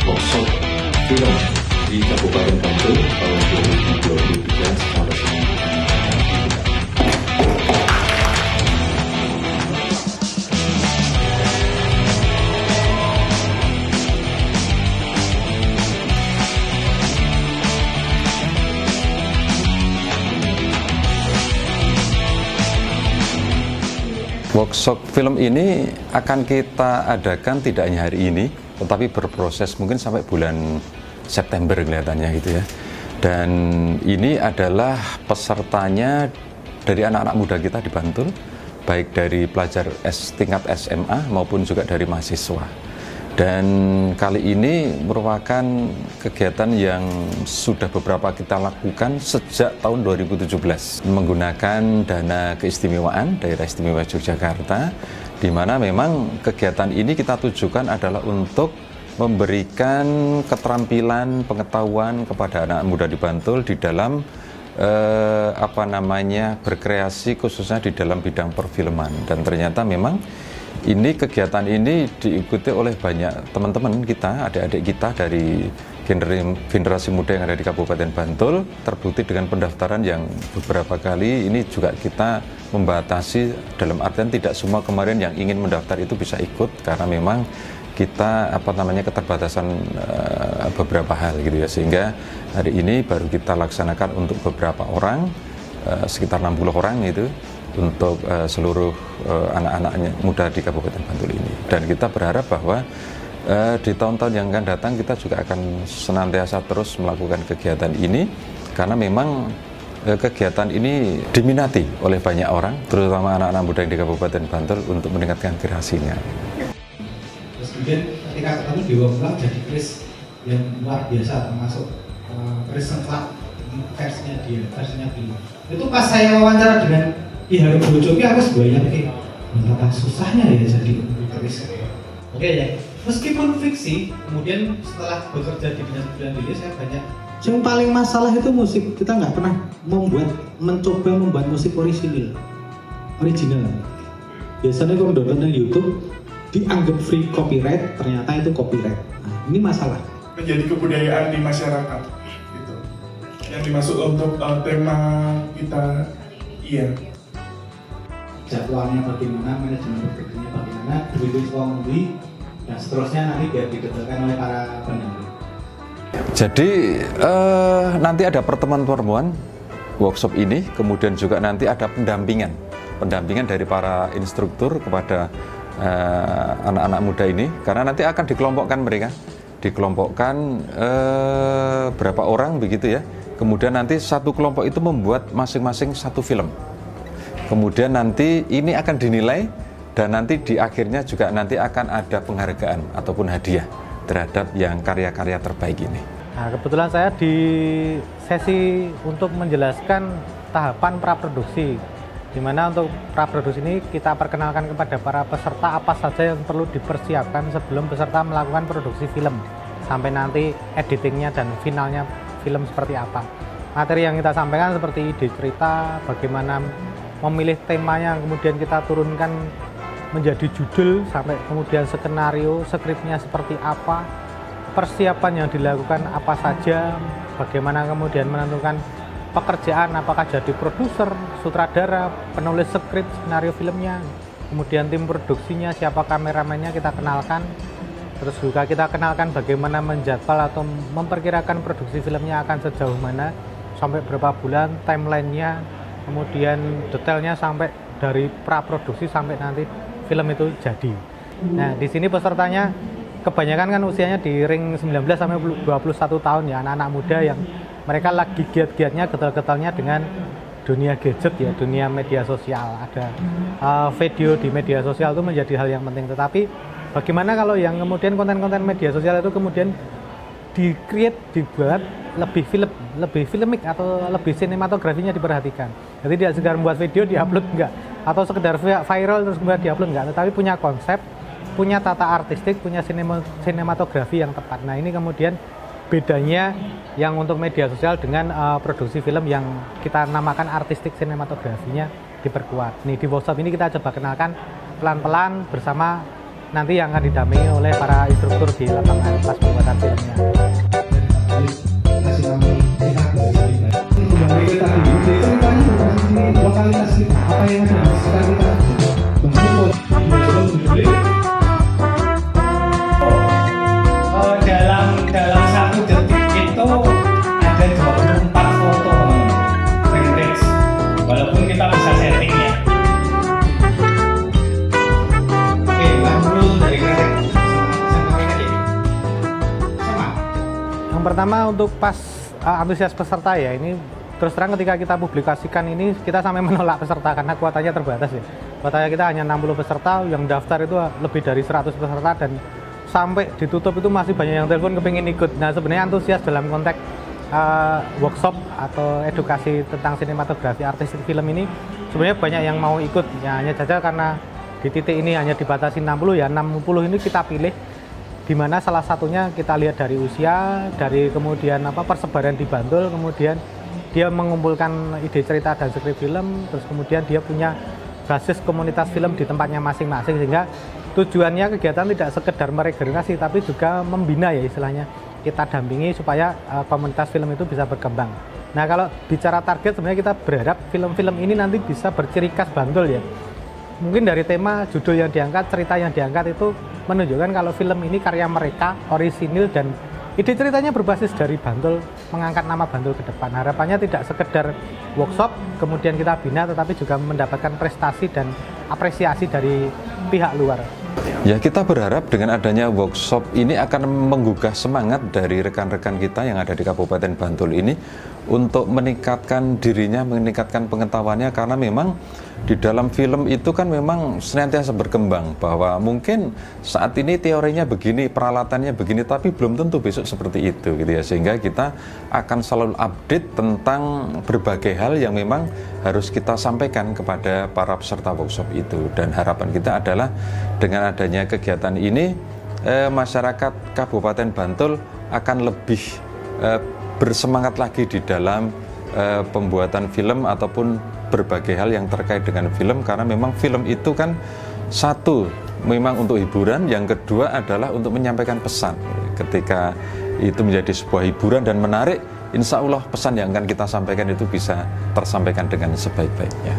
Workshop film di Kabupaten Bantul tahun 2023 sampai Senin. Workshop film ini akan kita adakan tidak hanya hari ini, tetapi berproses mungkin sampai bulan September kelihatannya gitu ya. Dan ini adalah pesertanya dari anak-anak muda kita di Bantul, baik dari pelajar tingkat SMA maupun juga dari mahasiswa. Dan kali ini merupakan kegiatan yang sudah beberapa kita lakukan sejak tahun 2017 menggunakan dana keistimewaan Daerah Istimewa Yogyakarta, di mana memang kegiatan ini kita tujukan adalah untuk memberikan keterampilan, pengetahuan kepada anak muda di Bantul di dalam berkreasi khususnya di dalam bidang perfilman. Dan ternyata memang kegiatan ini diikuti oleh banyak teman-teman kita, adik-adik kita dari generasi muda yang ada di Kabupaten Bantul. Terbukti dengan pendaftaran yang beberapa kali ini juga kita membatasi, dalam artian tidak semua kemarin yang ingin mendaftar itu bisa ikut karena memang kita keterbatasan beberapa hal gitu ya, sehingga hari ini baru kita laksanakan untuk beberapa orang, sekitar 60 orang itu, untuk seluruh anak-anak muda di Kabupaten Bantul ini. Dan kita berharap bahwa di tahun-tahun yang akan datang kita juga akan senantiasa terus melakukan kegiatan ini, karena memang kegiatan ini diminati oleh banyak orang, terutama anak-anak muda yang di Kabupaten Bantul, untuk meningkatkan kreasinya. Terus kemudian ketika ketemu di workshop jadi Chris yang luar biasa, termasuk Chris Sengklak versinya dulu. Itu pas saya wawancara dengan Harun Bojoki, aku sebenarnya pikir betapa susahnya ya jadi Chris. Oke ya, meskipun fiksi, kemudian setelah bekerja di dinas kebudayaan dulu saya banyak. Yang paling masalah itu musik, kita nggak pernah mencoba membuat musik original. Biasanya kalau nonton di YouTube dianggap free copyright, ternyata itu copyright. Nah, ini masalah. Menjadi kebudayaan di masyarakat, gitu. Yang dimaksud untuk tema kita, iya. Jadwalnya bagaimana, manajemen produksinya bagaimana, duit uang lebih, dan seterusnya nanti biar didetailkan oleh para pendamping. Jadi nanti ada pertemuan-pertemuan workshop ini, kemudian juga nanti ada pendampingan dari para instruktur kepada anak-anak muda ini, karena nanti akan dikelompokkan berapa orang begitu ya. Kemudian nanti satu kelompok itu membuat masing-masing satu film. Kemudian nanti ini akan dinilai, dan nanti di akhirnya juga nanti akan ada penghargaan ataupun hadiah terhadap yang karya-karya terbaik ini. Nah, kebetulan saya di sesi untuk menjelaskan tahapan praproduksi, di mana untuk praproduksi ini kita perkenalkan kepada para peserta apa saja yang perlu dipersiapkan sebelum peserta melakukan produksi film, sampai nanti editingnya dan finalnya film seperti apa. Materi yang kita sampaikan seperti ide cerita, bagaimana memilih temanya, kemudian kita turunkan menjadi judul, sampai kemudian skenario, skripnya seperti apa, persiapan yang dilakukan apa saja, bagaimana kemudian menentukan pekerjaan, apakah jadi produser, sutradara, penulis skrip, skenario filmnya, kemudian tim produksinya, siapa kameramennya kita kenalkan, terus juga kita kenalkan bagaimana menjadwal atau memperkirakan produksi filmnya akan sejauh mana, sampai berapa bulan, timelinenya, kemudian detailnya sampai dari praproduksi sampai nanti film itu jadi. Nah, di sini pesertanya kebanyakan kan usianya di ring 19 sampai 21 tahun ya, anak-anak muda yang mereka lagi giat-giatnya, getol-getolnya dengan dunia gadget ya, dunia media sosial. Ada video di media sosial itu menjadi hal yang penting, tetapi Bagaimana kalau yang kemudian konten-konten media sosial itu kemudian dibuat lebih filmik atau lebih sinematografinya diperhatikan. Jadi tidak sekedar membuat video diupload enggak, atau sekedar viral terus kemudian diupload enggak, tetapi punya konsep, punya tata artistik, punya sinematografi yang tepat. Nah, ini kemudian bedanya yang untuk media sosial dengan produksi film yang kita namakan artistik sinematografinya diperkuat. Nih di workshop ini kita coba kenalkan pelan-pelan bersama nanti yang akan didampingi oleh para instruktur di lapangan pas pembuatan filmnya. Kasih nama kita kembali kita dulu. Jadi ceritanya bukan sini lokalitas kita, apa yang ada di sekitar kita. Dalam 1 detik itu ada 24 foto frame rate, walaupun kita bisa setting ya. Oke, lalu dari kreatif sama. Yang pertama untuk pas antusias peserta ya, ini terus terang ketika kita publikasikan ini kita sampai menolak peserta karena kuotanya terbatas ya. Kuotanya kita hanya 60 peserta, yang daftar itu lebih dari 100 peserta dan sampai ditutup itu masih banyak yang telepon kepingin ikut. Nah, sebenarnya antusias dalam konteks workshop atau edukasi tentang sinematografi artistik film ini sebenarnya banyak yang mau ikut. Ya, hanya saja karena di titik ini hanya dibatasi 60 ya, 60 ini kita pilih, di mana salah satunya kita lihat dari usia, dari kemudian persebaran di Bantul, kemudian dia mengumpulkan ide cerita dan skrip film, terus kemudian dia punya basis komunitas film di tempatnya masing-masing, sehingga tujuannya kegiatan tidak sekedar meregenerasi tapi juga membina ya istilahnya, kita dampingi supaya komunitas film itu bisa berkembang. Nah, kalau bicara target sebenarnya kita berharap film-film ini nanti bisa berciri khas Bantul ya. Mungkin dari tema, judul yang diangkat, cerita yang diangkat itu menunjukkan kalau film ini karya mereka, orisinil, dan ide ceritanya berbasis dari Bantul, mengangkat nama Bantul ke depan. Harapannya tidak sekedar workshop, kemudian kita bina, tetapi juga mendapatkan prestasi dan apresiasi dari pihak luar. Ya, kita berharap dengan adanya workshop ini akan menggugah semangat dari rekan-rekan kita yang ada di Kabupaten Bantul ini untuk meningkatkan dirinya, meningkatkan pengetahuannya, karena memang di dalam film itu kan memang senantiasa berkembang, bahwa mungkin saat ini teorinya begini, peralatannya begini, tapi belum tentu besok seperti itu gitu ya, sehingga kita akan selalu update tentang berbagai hal yang memang harus kita sampaikan kepada para peserta workshop itu. Dan harapan kita adalah dengan adanya kegiatan ini masyarakat Kabupaten Bantul akan lebih bersemangat lagi di dalam pembuatan film ataupun berbagai hal yang terkait dengan film, karena memang film itu kan satu memang untuk hiburan, yang kedua adalah untuk menyampaikan pesan. Ketika itu menjadi sebuah hiburan dan menarik, insya Allah pesan yang akan kita sampaikan itu bisa tersampaikan dengan sebaik-baiknya.